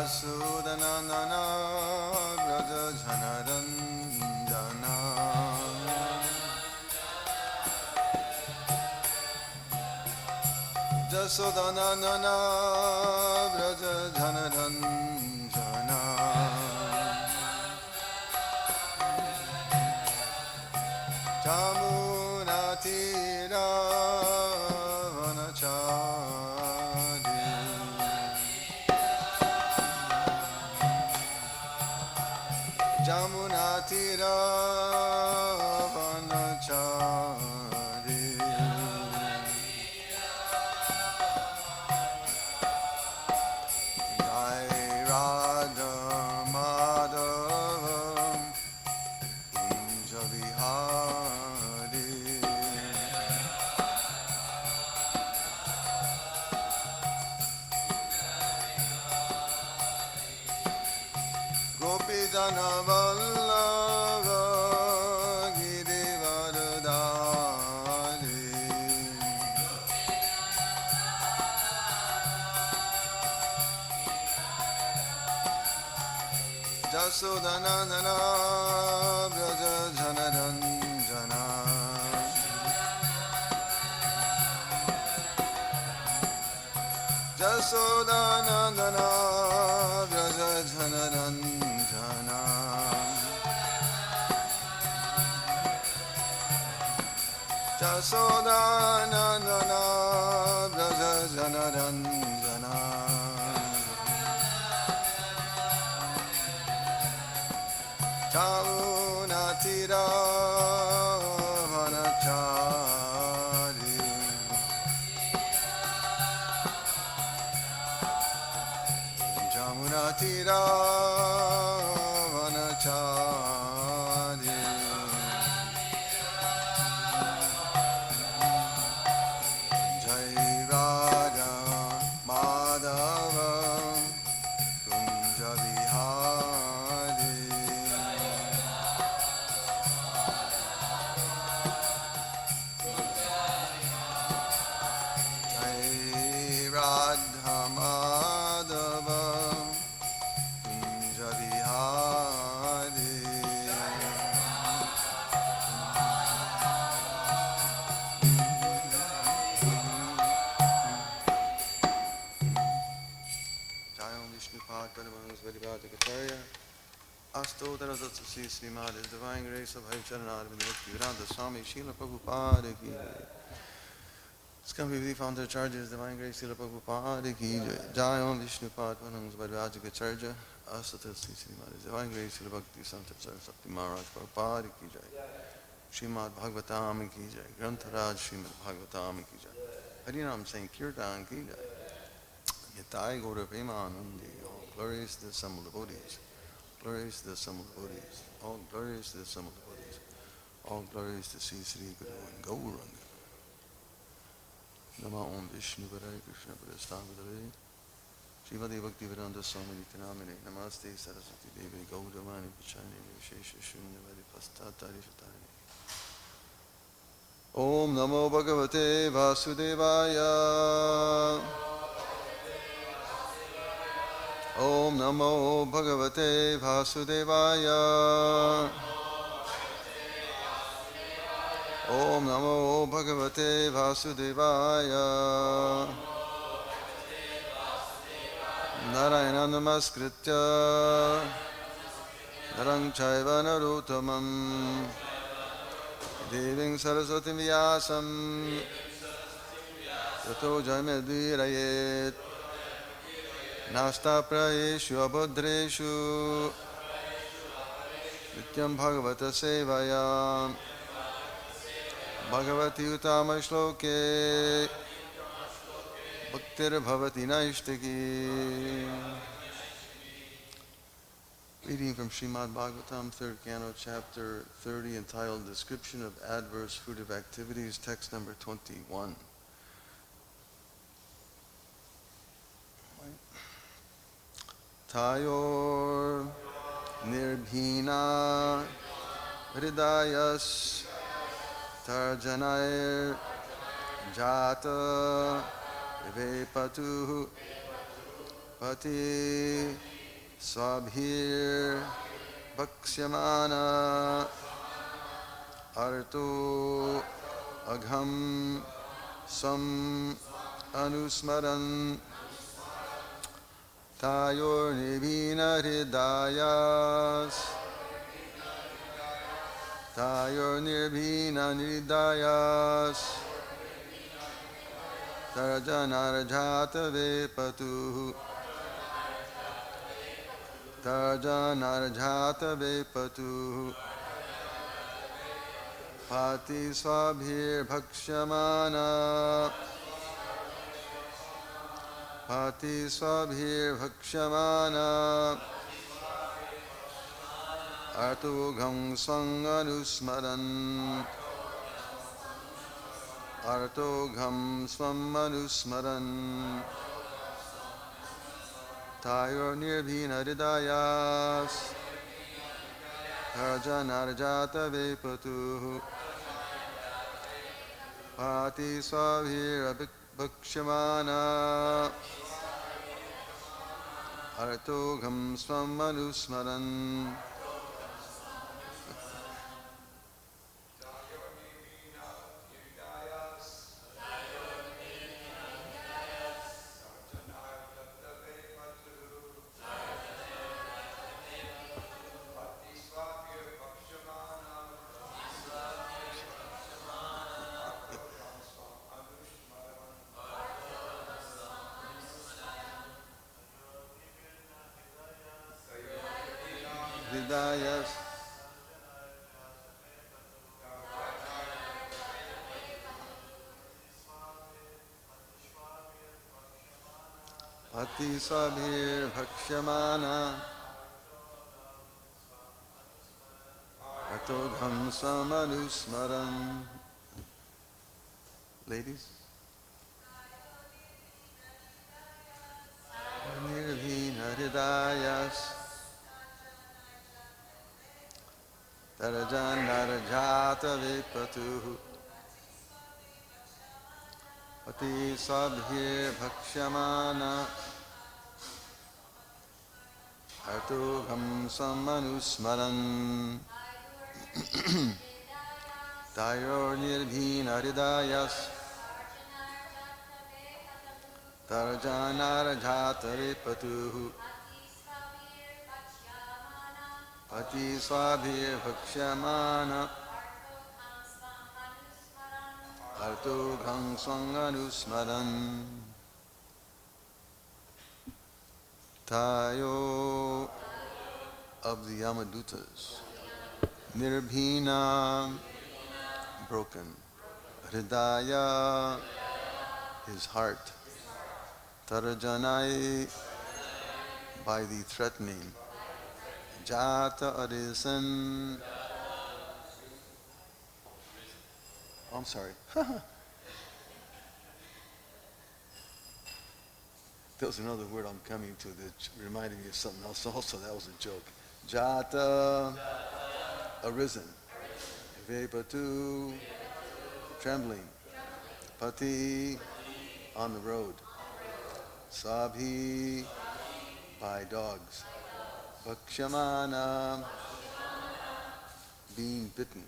Jasudanandana Vraja Janaranjana Jasudanandana Vraja Janaranjana Jamunatira Vanachari Jamunatira Vanachari Jai Radha Madhava Kunja Vihari Gopi Jana Vallabha Girivardhari Jasudanandana Vraja Janaranjana Jasudanandana Vraja Janaranjana Jasudanandana Vraja Janaranjana Jamunatira Vanachari Jamunatira Vanachari Jai Radha Madhava Kunja Vihari Radha Madhava Kunja Vihari Jayam Vishnupad Paramahams Varivadikatarya Astotara Datsasi Śrīmad His Divine Grace of Bhakṣyamāṇa Vedanta Swami Srila Prabhupada Ki His company founder charges Divine Grace Srila Prabhupada Ki Jayam Vishnupad Paramahams Varivadikatarya Astotara Śrīmad His Divine Grace Srila Bhakti Santa Saraswati Yamarāja Prabhupada Ki Jai Śrīmad-Bhāgavatam Ki Jai Grantaraj Śrīmad-Bhāgavatam Ki Jai Harinam Sankirtan Ki Jai Yatai Gaura Premanandi All glorious to the assembled devotees Glorious to the assembled devotees All glorious to the assembled devotees All glorious to Sri Sri Guru and Gauranga Nama Om Vishnu Padaya Krishna Padastambhadare Śrīmad Bhakti-vedanta Swami Nityanamane Namaste Saraswati Devi Gauravani Pachani Vishesha Shunyavadi Pastatari Shatani Om Namo Bhagavate Vasudevaya Om Namo Bhagavate Vasudevaya Om Namo Bhagavate Vasudevaya Narayana Namaskritya Narang Chaiva Narottamam Deving Saraswati Vyasam Tato Jayamadvirayet Nasta Praeshu Abhadreshu Nityam Bhagavata Sevaya Bhagavati Uttama Shloke Bhaktir Bhavati Naishtaki. Reading from Śrīmad-Bhāgavatam, 3rd Canto, Chapter 30, entitled Description of Adverse Fruitive Activities, text number 21. Tayor nirbhinna-hṛdayas tarjanair jāta-vepathuḥ pathi śvabhir bhakṣyamāṇa ārto agham svam anusmaran tayor nirbhinna-hṛdayas tayor nirbhinna-hṛdayas tarjanair jāta-vepathuḥ tarjanair jāta-vepathuḥ pathi śvabhir bhakṣyamāṇa pathi śvabhir bhakṣyamāṇa ārto ghaṁ svam anusmaran ārto ghaṁ svam anusmaran tayor nirbhinna-hṛdayas tarjanair jāta-vepathuḥ pathi śvabhir bhakṣyamāṇa ārto ghaṁ svam anusmaran hṛdayas pathi śvabhir bhakṣyamāṇa ārto ghaṁ svam anusmaran. Ladies? Nirbhinna-hṛdayas tarjanair jāta-vepathuḥ pathi śvabhir bhakṣyamāṇa ārto ghaṁ svam anusmaran tayor nirbhinna-hṛdayas tarjanair jāta-vepathuḥ pathi śvabhir bhakṣyamāṇa ārto ghaṁ svam anusmaran tayor of the Yamadūtas. Nirbhinna, broken. Hṛdaya, his heart. Tarjanair, by the threatening. Arisen. I'm sorry. There was another word I'm coming to that reminded me of something else also. That was a joke. Arisen. Vepathuḥ, trembling. Pathi, on the road. Śvabhir, by dogs. bhakṣyamāṇa, being bitten.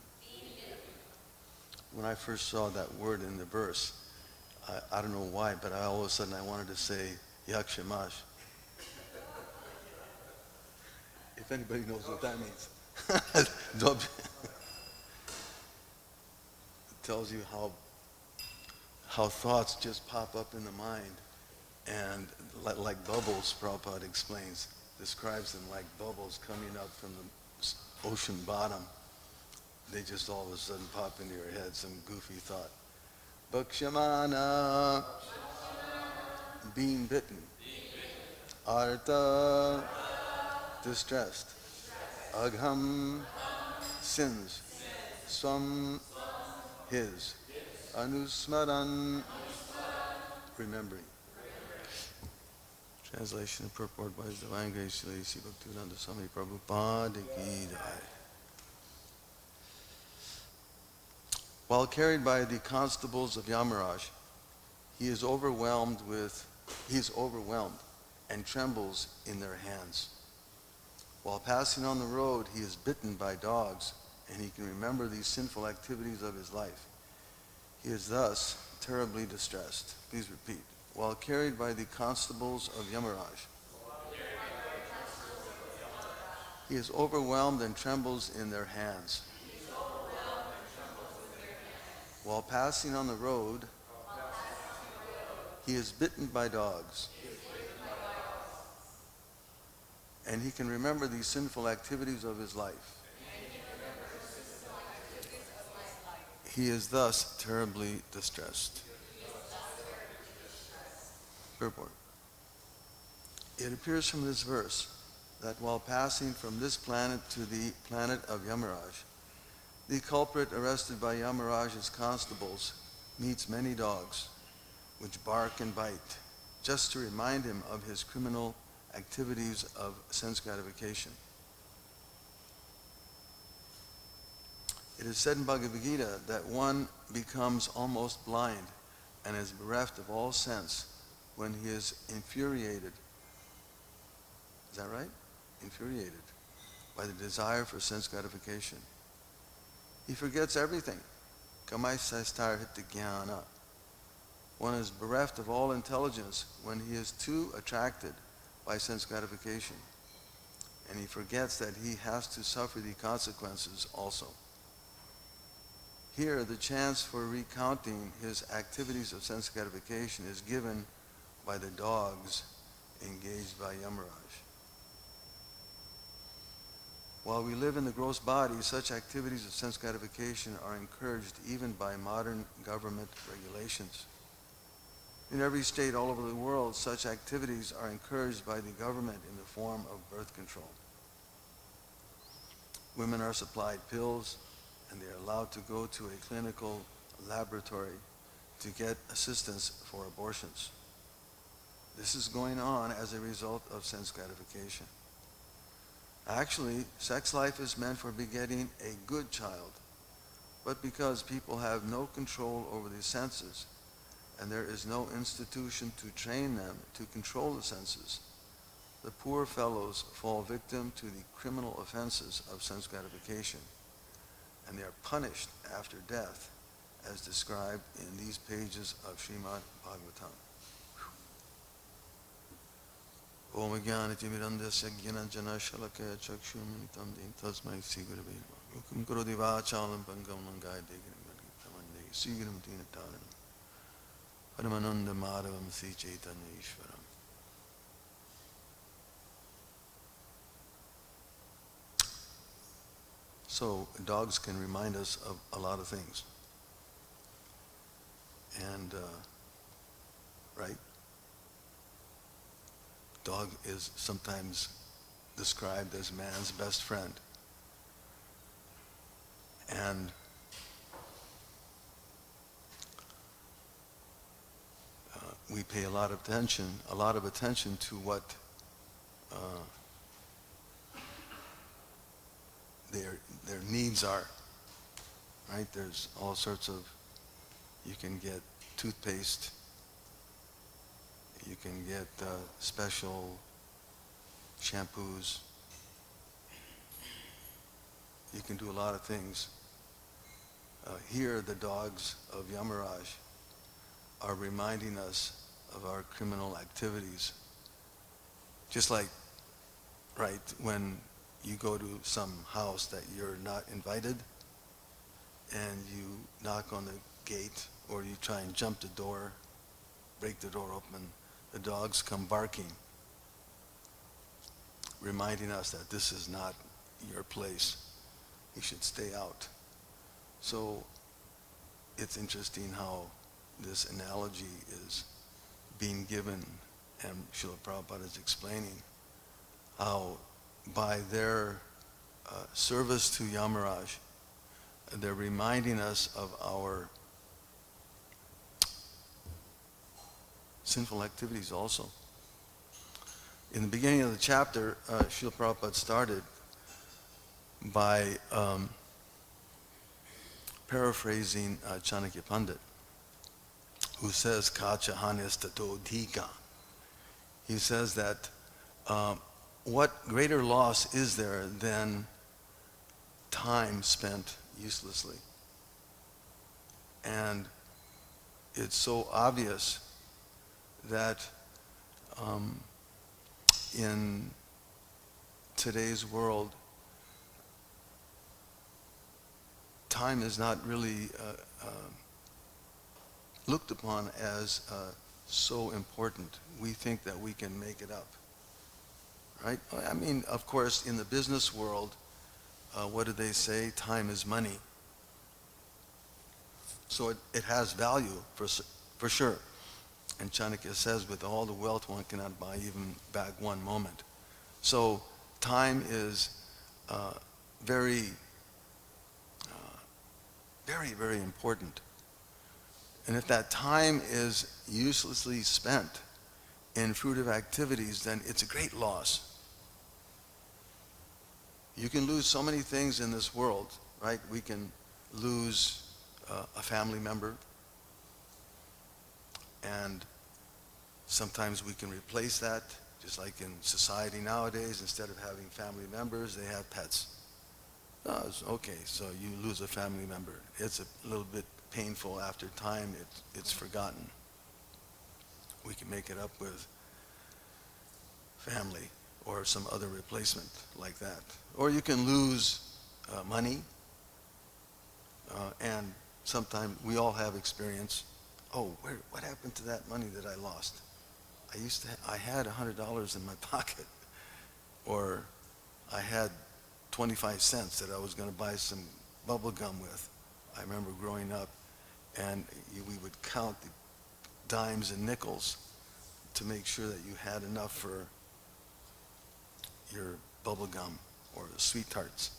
When I first saw that word in the verse, I don't know why, but all of a sudden I wanted to say yakshamash. If anybody knows what that means. It tells you how thoughts just pop up in the mind, and like bubbles, Prabhupada describes them like bubbles coming up from the ocean bottom. They just all of a sudden pop into your head, some goofy thought. Bhakṣyamāṇa, being bitten. Ārtaḥ, distressed. Agham, sins. Svam, his. Anusmaran, remembering. Translation and purport by His Divine Grace, Śrīmad-Bhāgavatam, Prabhupada-gītā. While carried by the constables of Yamarāja, he is overwhelmed and trembles in their hands. While passing on the road, he is bitten by dogs, and he can remember these sinful activities of his life. He is thus terribly distressed. Please repeat. While carried by the constables of Yamarāja, he is overwhelmed and trembles in their hands. While passing on the road, he is bitten by dogs, and he can remember these sinful activities of his life. He is thus terribly distressed. Purport. It appears from this verse that while passing from this planet to the planet of Yamarāja, the culprit arrested by Yamarāja's constables meets many dogs which bark and bite, just to remind him of his criminal activities of sense gratification. It is said in Bhagavad-gītā that one becomes almost blind and is bereft of all sense when he is infuriated. Is that right? Infuriated by the desire for sense gratification. He forgets everything. One is bereft of all intelligence when he is too attracted by sense gratification, and he forgets that he has to suffer the consequences also. Here, the chance for recounting his activities of sense gratification is given by the dogs engaged by Yamarāja. While we live in the gross body, such activities of sense gratification are encouraged even by modern government regulations. In every state all over the world, such activities are encouraged by the government in the form of birth control. Women are supplied pills, and they are allowed to go to a clinical laboratory to get assistance for abortions. This is going on as a result of sense gratification. Actually, sex life is meant for begetting a good child, but because people have no control over the senses, and there is no institution to train them to control the senses, the poor fellows fall victim to the criminal offenses of sense gratification, and they are punished after death, as described in these pages of Śrīmad-Bhāgavatam. Om Jnana-timirandasya Jnana Shalakaya Chakshurmanitam Din Tasmai Sigurave Yukum Kurodiva Chalam Pangam Langai Degirim Tamande Sigurim Tina Taranam Paramananda Madhavam Sri Chaitanya Ishvaram. So dogs can remind us of a lot of things. And, right? Dog is sometimes described as man's best friend. And we pay a lot of attention to what their needs are, right? There's all sorts of, you can get toothpaste, you can get special shampoos, you can do a lot of things. Here, the dogs of Yamarāja are reminding us of our criminal activities. Just like, right, when you go to some house that you're not invited and you knock on the gate or you try and jump the door, break the door open, the dogs come barking, reminding us that this is not your place. You should stay out. So it's interesting how this analogy is being given, and Srila Prabhupada is explaining how by their service to Yamarāja, they're reminding us of our sinful activities also. In the beginning of the chapter, Srila Prabhupada started by paraphrasing Chanakya Pandit, who says, Kacha hanis tato dhika. He says that what greater loss is there than time spent uselessly? And it's so obvious that in today's world, time is not really looked upon as so important. We think that we can make it up, right? I mean, of course, in the business world, what do they say? Time is money. So it has value for sure. And Chanakya says, with all the wealth, one cannot buy even back one moment. So time is very, very important. And if that time is uselessly spent in fruitive activities, then it's a great loss. You can lose so many things in this world, right? We can lose a family member, and sometimes we can replace that, just like in society nowadays. Instead of having family members, they have pets. Oh, okay, so you lose a family member. It's a little bit painful. After time, it's forgotten. We can make it up with family or some other replacement like that. Or you can lose money, and sometimes we all have experience. Oh, what happened to that money that I lost? I had $100 in my pocket, or I had 25 cents that I was going to buy some bubble gum with. I remember growing up, and we would count the dimes and nickels to make sure that you had enough for your bubble gum or the sweet tarts.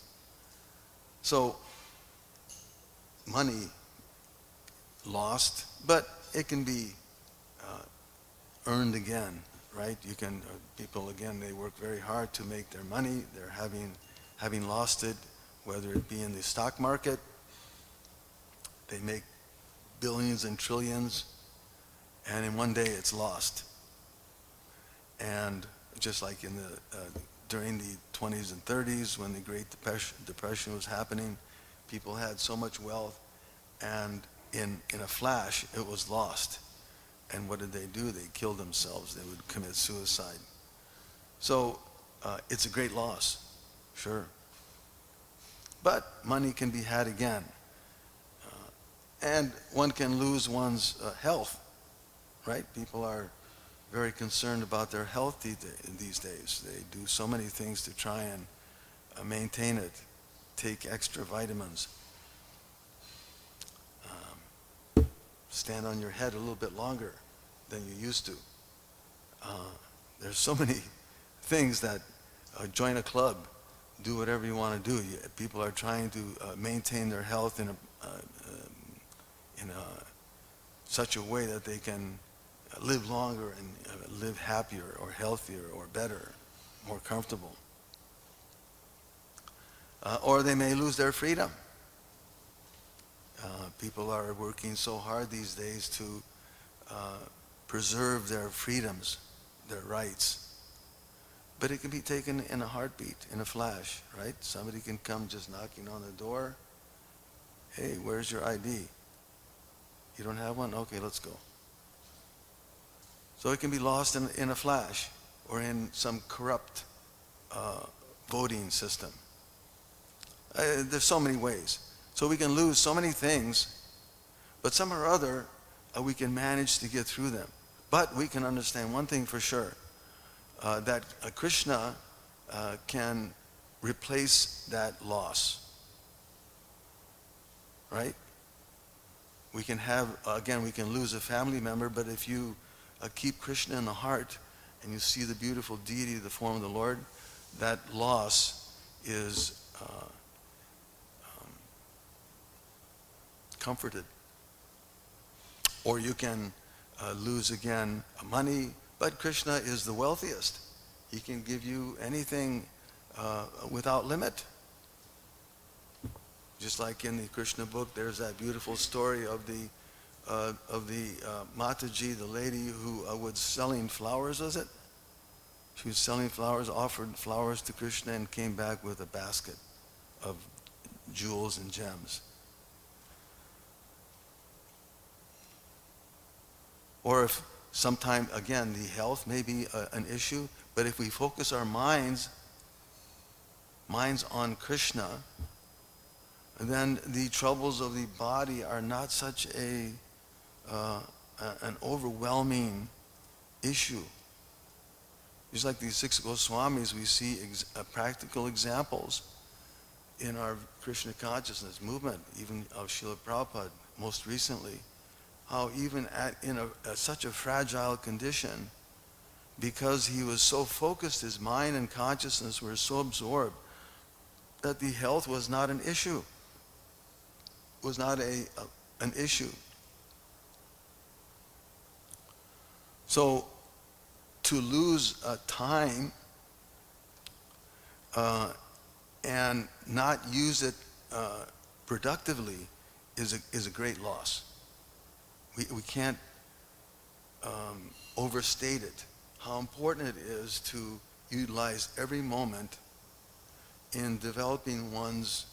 So money lost, but it can be earned again, right? You can, people again, they work very hard to make their money. They're having lost it, whether it be in the stock market, they make billions and trillions, and in one day it's lost. And just like in during the 20s and 30s, when the Great Depression was happening, people had so much wealth, and in a flash, it was lost. And what did they do? They killed themselves. They would commit suicide. So it's a great loss, sure. But money can be had again. And one can lose one's health, right? People are very concerned about their health these days. They do so many things to try and maintain it, take extra vitamins, stand on your head a little bit longer than you used to. There's so many things that join a club, do whatever you want to do. People are trying to maintain their health in such a way that they can live longer and live happier or healthier or better, more comfortable. Or they may lose their freedom. People are working so hard these days to preserve their freedoms, their rights. But it can be taken in a heartbeat, in a flash, right? Somebody can come just knocking on the door. Hey, where's your ID? You don't have one? Okay, let's go. So it can be lost in a flash, or in some corrupt voting system. There's so many ways. So we can lose so many things, but somehow or other, we can manage to get through them. But we can understand one thing for sure, that Krishna can replace that loss, right? We can have, again, we can lose a family member, but if you keep Krishna in the heart and you see the beautiful deity, the form of the Lord, that loss is comforted. Or you can lose again money, but Krishna is the wealthiest. He can give you anything without limit. Just like in the Krishna book, there's that beautiful story of the Mataji, the lady who was selling flowers, was it? She was selling flowers, offered flowers to Krishna, and came back with a basket of jewels and gems. Or if sometime, again, the health may be an issue, but if we focus our minds on Krishna, then the troubles of the body are not such an overwhelming issue. Just like these 6 Goswamis, we see practical examples in our Krishna consciousness movement, even of Srila Prabhupada most recently, how even in such a fragile condition, because he was so focused, his mind and consciousness were so absorbed, that the health was not an issue, was not an issue. So to lose time and not use it productively is a great loss. We can't overstate it, how important it is to utilize every moment in developing one's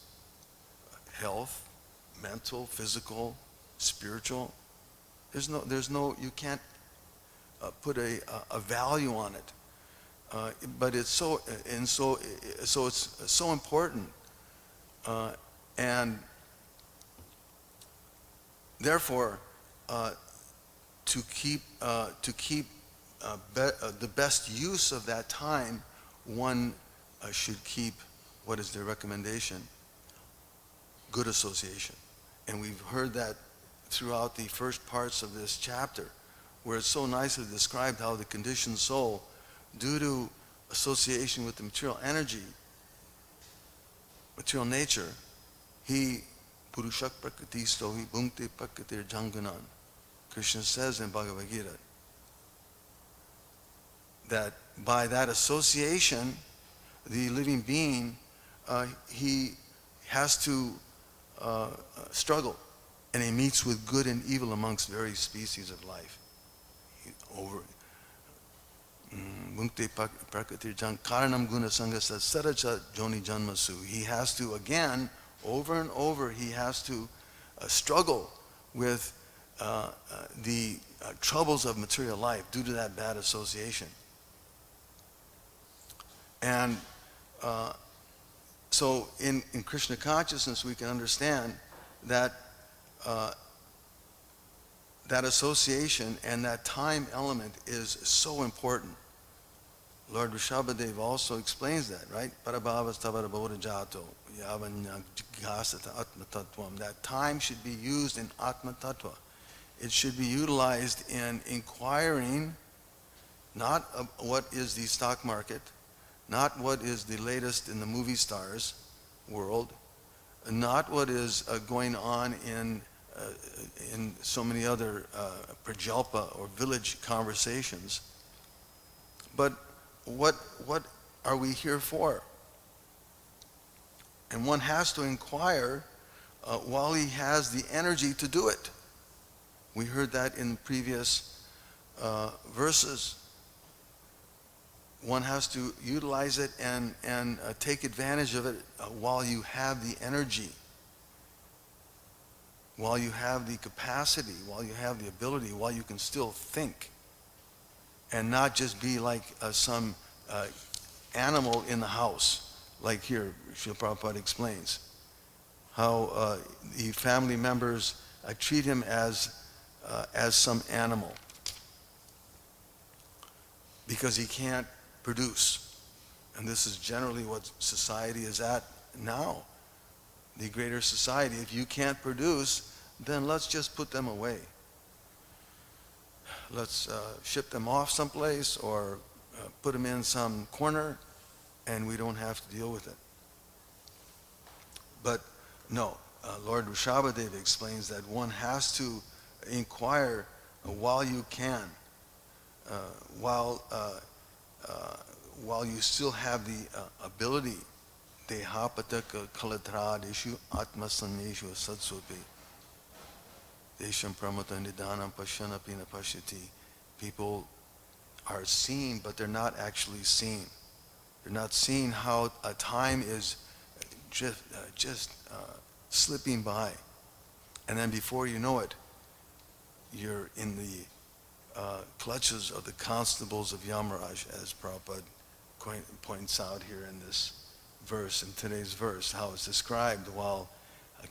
health, mental, physical, spiritual. There's no, you can't put a value on it. But it's so it's so important, and therefore to keep the best use of that time, one should keep, what is their recommendation? Good association. And we've heard that throughout the first parts of this chapter, where it's so nicely described how the conditioned soul, due to association with the material energy, material nature, he purushak prakritisto hi bhunkte prakritir janganan. Krishna says in Bhagavad-gītā that by that association, the living being, he has to struggle, and he meets with good and evil amongst various species of life. He has to, again, over and over, he has to struggle with the troubles of material life due to that bad association. And so in Krishna consciousness, we can understand that that association and that time element is so important. Lord Rishabhadev also explains that, right? Parabhavastavarabodajato yavanyagasata atmatattvam. That time should be used in atmatattva. It should be utilized in inquiring not what is the stock market, not what is the latest in the movie stars world, not what is going on in so many other prajalpa or village conversations, but what are we here for? And one has to inquire while he has the energy to do it. We heard that in previous verses. One has to utilize it and take advantage of it while you have the energy, while you have the capacity, while you have the ability, while you can still think, and not just be like some animal in the house, like here, Srila Prabhupada explains, how the family members treat him as some animal, because he can't produce. And this is generally what society is at now. The greater society, if you can't produce, then let's just put them away. Let's ship them off someplace or put them in some corner, and we don't have to deal with it. But no, Lord Rishabhadev explains that one has to inquire while you can, while you still have the ability. Deha pataka kalatradeshu atmasaneshu satsopi. Desham pramata nidanam pasyanapina pashyati. People are seen, but they're not actually seen. They're not seeing how a time is just slipping by. And then before you know it, you're in the clutches of the constables of Yamarāja, as Prabhupada points out here in this verse, in today's verse, how it's described while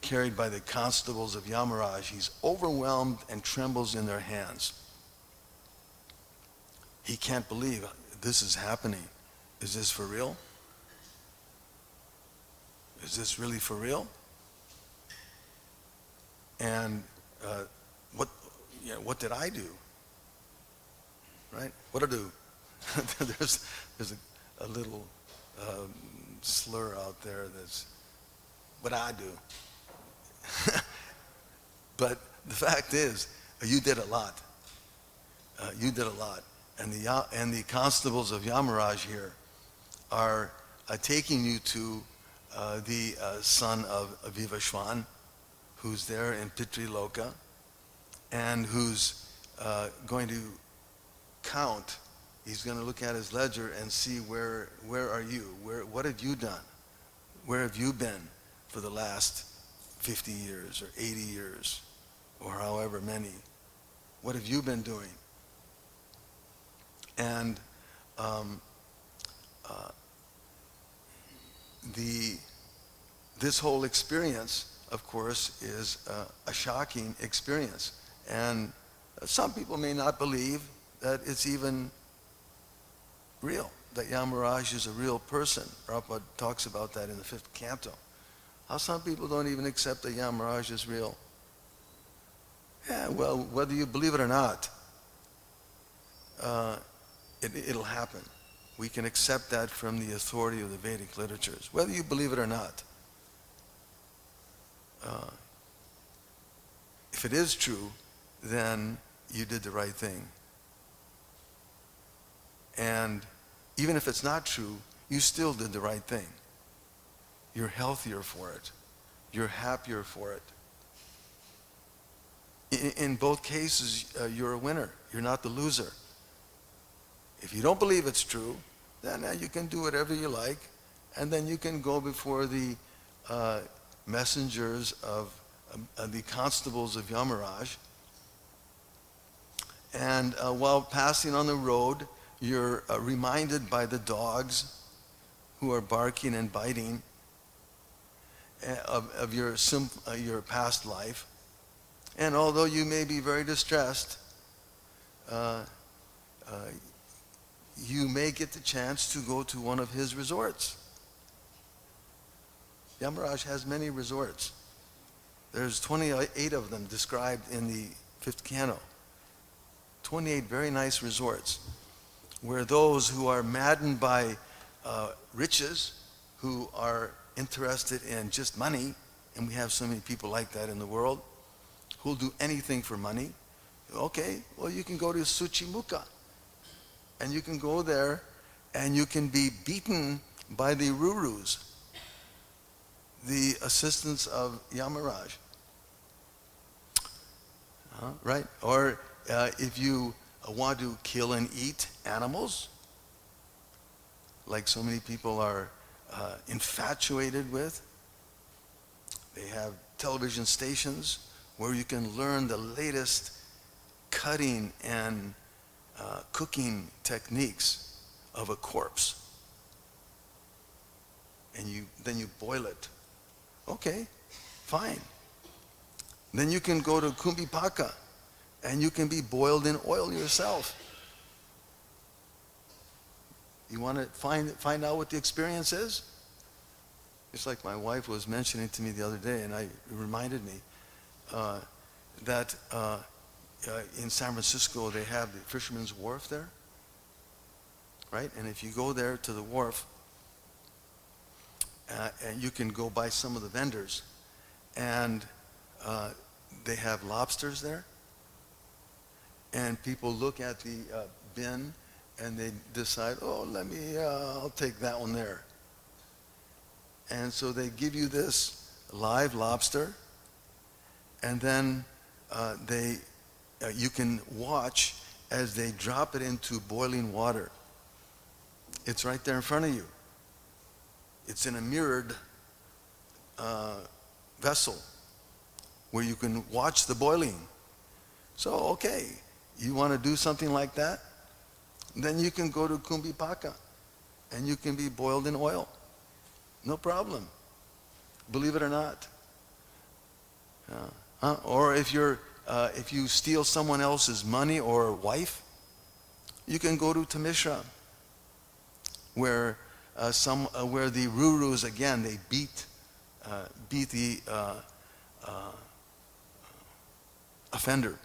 carried by the constables of Yamarāja, he's overwhelmed and trembles in their hands. He can't believe this is happening. Is this for real? Is this really for real? And what did I do? Right? What did I do? there's a little slur out there that's what I do. But the fact is, you did a lot. You did a lot. And the constables of Yamarāja here are taking you to the son of Vivaswan, who's there in Pitri-loka, and who's going to count. He's going to look at his ledger and see where are you? What have you done? Where have you been for the last 50 years or 80 years or however many? What have you been doing? And this whole experience, of course, is a shocking experience. And some people may not believe that it's even real, that Yamarāja is a real person. Prabhupada talks about that in the 5th canto. How some people don't even accept that Yamarāja is real. Yeah, well, whether you believe it or not, it'll happen. We can accept that from the authority of the Vedic literatures, whether you believe it or not. If it is true, then you did the right thing. And even if it's not true, you still did the right thing. You're healthier for it. You're happier for it. In both cases, you're a winner. You're not the loser. If you don't believe it's true, then you can do whatever you like, and then you can go before the messengers of the constables of Yamarāja. And while passing on the road, you're reminded by the dogs who are barking and biting of your past life. And although you may be very distressed, you may get the chance to go to one of his resorts. Yamarāja has many resorts. There's 28 of them described in the 5th canto. 28 very nice resorts where those who are maddened by riches, who are interested in just money, and we have so many people like that in the world, who'll do anything for money. Okay, well, you can go to Suchimukha, and you can go there and you can be beaten by the Rurus, the assistants of Yamarāja. Right? Or if you want to kill and eat animals, like so many people are infatuated with, they have television stations where you can learn the latest cutting and cooking techniques of a corpse. And then you boil it. Okay, fine. Then you can go to Kumbhipaka and you can be boiled in oil yourself. You want to find out what the experience is? It's like my wife was mentioning to me the other day, and it reminded me that in San Francisco they have the Fisherman's Wharf there, right? And if you go there to the wharf, and you can go by some of the vendors, and they have lobsters there, and people look at the bin and they decide, oh, I'll take that one there. And so they give you this live lobster, and then you can watch as they drop it into boiling water. It's right there in front of you. It's in a mirrored vessel where you can watch the boiling. So, okay, you want to do something like that? Then you can go to Kumbhipaka and you can be boiled in oil. No problem. Believe it or not. Or if you steal someone else's money or wife, you can go to Tamishra, where the Rurus, again, they beat the offender.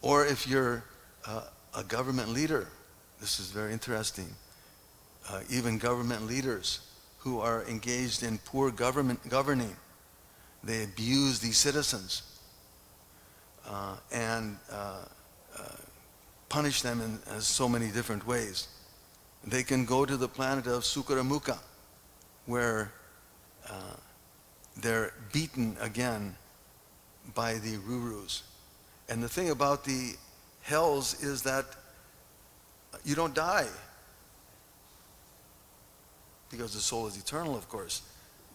Or if you're a government leader, this is very interesting. Even government leaders who are engaged in poor governing, they abuse these citizens and punish them in so many different ways. They can go to the planet of Sukaramukha, where they're beaten again by the Rurus. And the thing about the hells is that you don't die, because the soul is eternal, of course.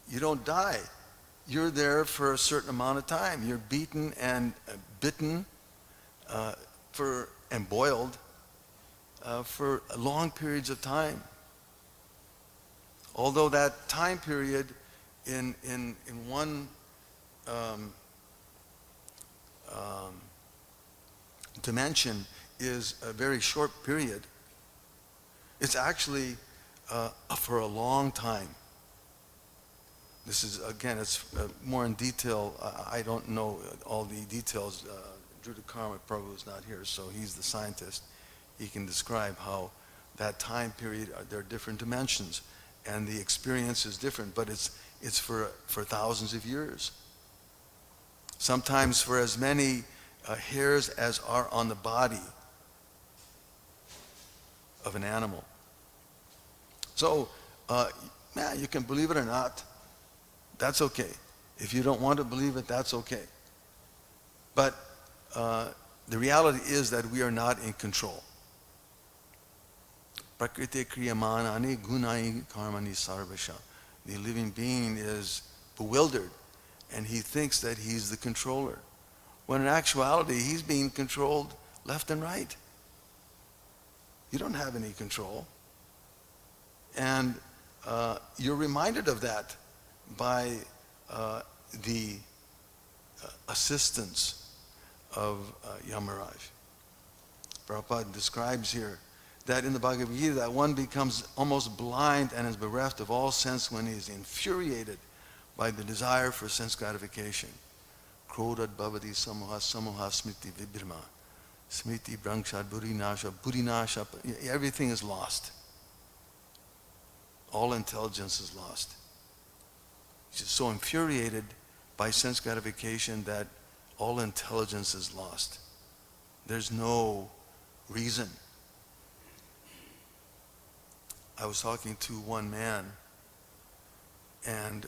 You don't die. You're there for a certain amount of time. You're beaten and bitten and boiled for long periods of time. Although that time period in one dimension is a very short period, it's actually for a long time. This is, again, it's more in detail. I don't know all the details. Naikatma Prabhu is not here, so he's the scientist. He can describe how that time period, there are different dimensions, and the experience is different, but it's for thousands of years. Sometimes for as many hairs as are on the body of an animal. So, you can believe it or not. That's okay. If you don't want to believe it, that's okay. But the reality is that we are not in control. Prakriti kriyamanani gunai karmani sarvasha. The living being is bewildered, and he thinks that he's the controller, when in actuality he's being controlled left and right. You don't have any control. And you're reminded of that by the assistance of Yamarāja. Prabhupada describes here that in the Bhagavad-gītā that one becomes almost blind and is bereft of all sense when he is infuriated by the desire for sense gratification. Krodad bhavati samoha samoha smriti vibhrama. Smriti brangshad buddhinasha. Everything is lost. All intelligence is lost. He's just so infuriated by sense gratification that all intelligence is lost. There's no reason. I was talking to one man, and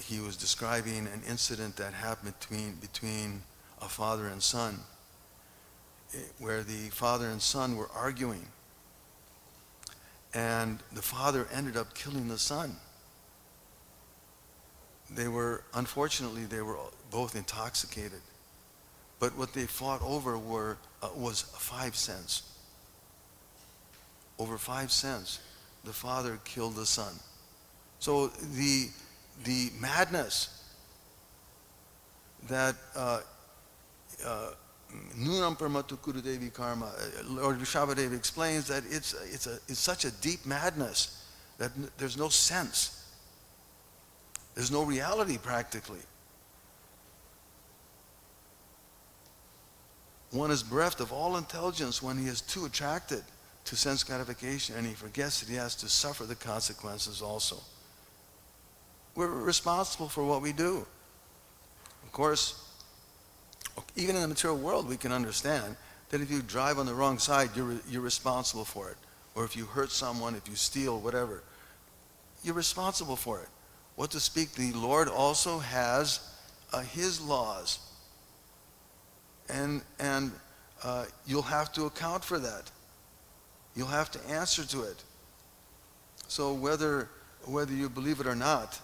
he was describing an incident that happened between a father and son, where the father and son were arguing, and the father ended up killing the son. Unfortunately, they were both intoxicated, but what they fought over was 5 cents. Over 5 cents, the father killed the son. So the madness that Nunam Paramatu Kurudevi Karma, Lord Rishabhadeva explains that it's such a deep madness that there's no sense. There's no reality practically. One is bereft of all intelligence when he is too attracted to sense gratification, and he forgets that he has to suffer the consequences also. We're responsible for what we do. Of course, even in the material world, we can understand that if you drive on the wrong side, you're responsible for it. Or if you hurt someone, if you steal, whatever, you're responsible for it. What to speak, the Lord also has his laws. and you'll have to account for that. You'll have to answer to it. So whether you believe it or not,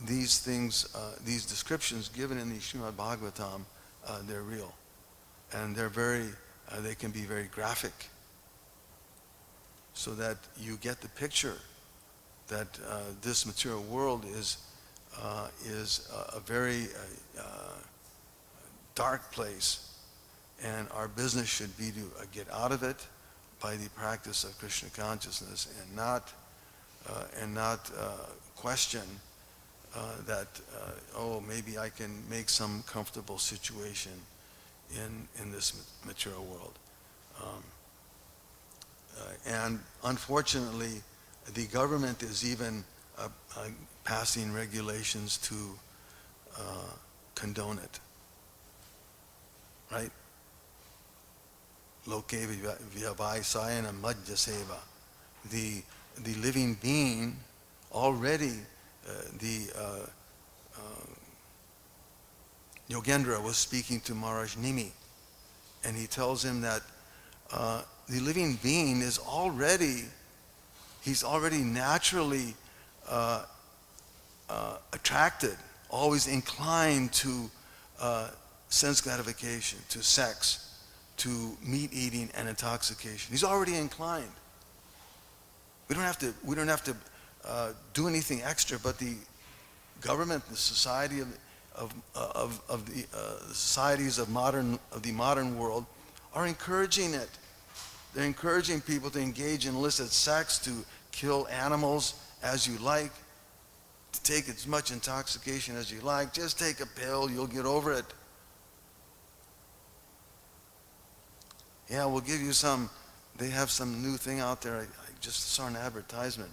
these things, these descriptions given in the Śrīmad-Bhāgavatam, they're real, and they can be very graphic, so that you get the picture that this material world is a very dark place, and our business should be to get out of it by the practice of Krishna consciousness, and not question that maybe I can make some comfortable situation in this material world. And unfortunately, the government is even passing regulations to condone it. Right? Loke vyavayasayana madhyaseva. The living being already, Yogendra was speaking to Maharaj Nimi, and he tells him that the living being is already naturally attracted, always inclined to sense gratification, to sex, to meat eating and intoxication. He's already inclined. We don't have to do anything extra, but the government, the society of the societies of the modern world are encouraging it. They're encouraging people to engage in illicit sex, to kill animals as you like, to take as much intoxication as you like. Just take a pill, you'll get over it. Yeah, we'll give you some. They have some new thing out there. I just saw an advertisement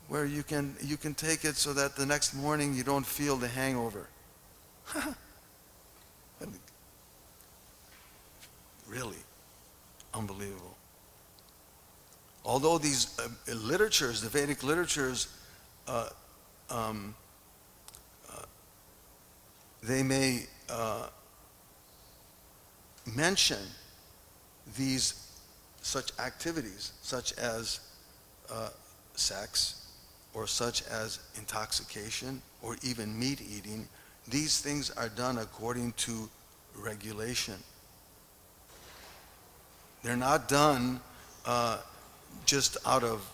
where you can take it so that the next morning you don't feel the hangover. Really unbelievable. Although these literatures, the Vedic literatures, they may mention these such activities, such as sex, or such as intoxication, or even meat eating. These things are done according to regulation. They're not done just out of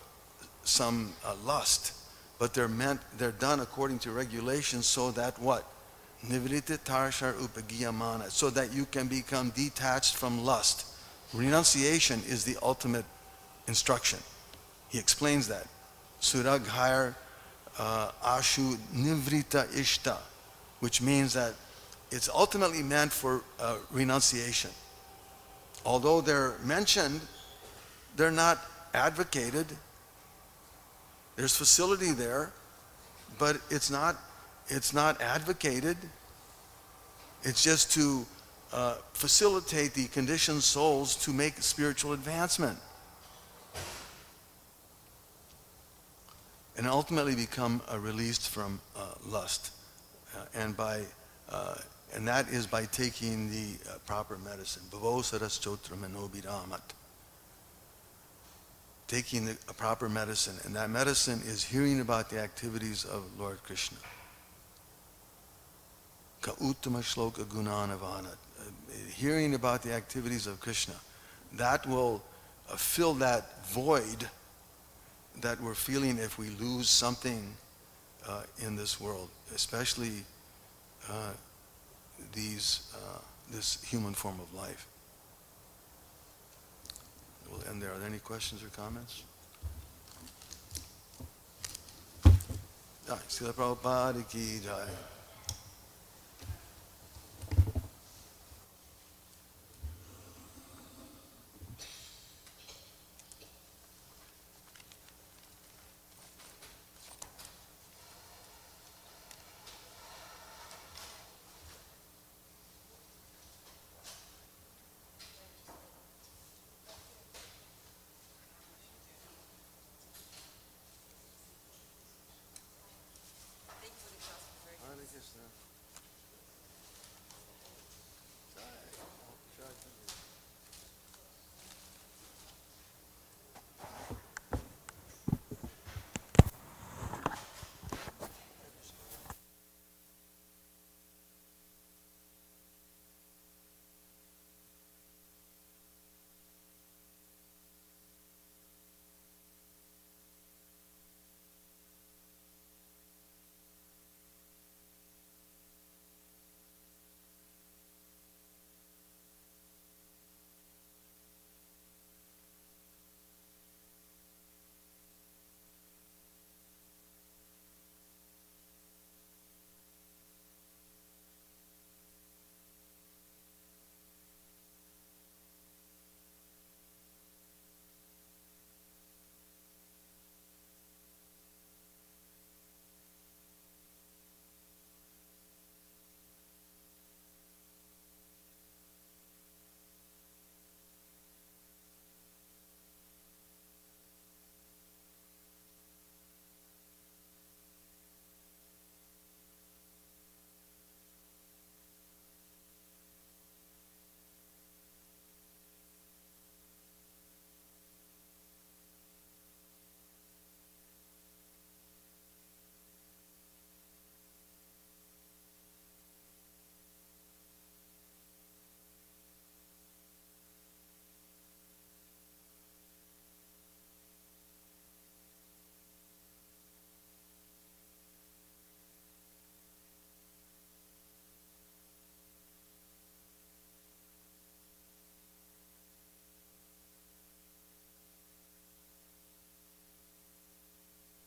some lust, but they're done according to regulation, so that what? Nivritta-tarshar-upagiyamāna, so that you can become detached from lust. Renunciation is the ultimate instruction. He explains that. Suraghair ashu nivrita ishta, which means that it's ultimately meant for renunciation. Although they're mentioned, they're not advocated. There's facility there, but it's not advocated. It's just to facilitate the conditioned souls to make spiritual advancement and ultimately become released from lust, and that is by taking the proper medicine. Taking the proper medicine, and that medicine is hearing about the activities of Lord Krishna. Ka uttama shloka gunanavana. Hearing about the activities of Krishna. That will fill that void that we're feeling if we lose something in this world, especially this human form of life. We'll end there. Are there any questions or comments? Jai. Srila Prabhupada ki jai. Hare Krishna.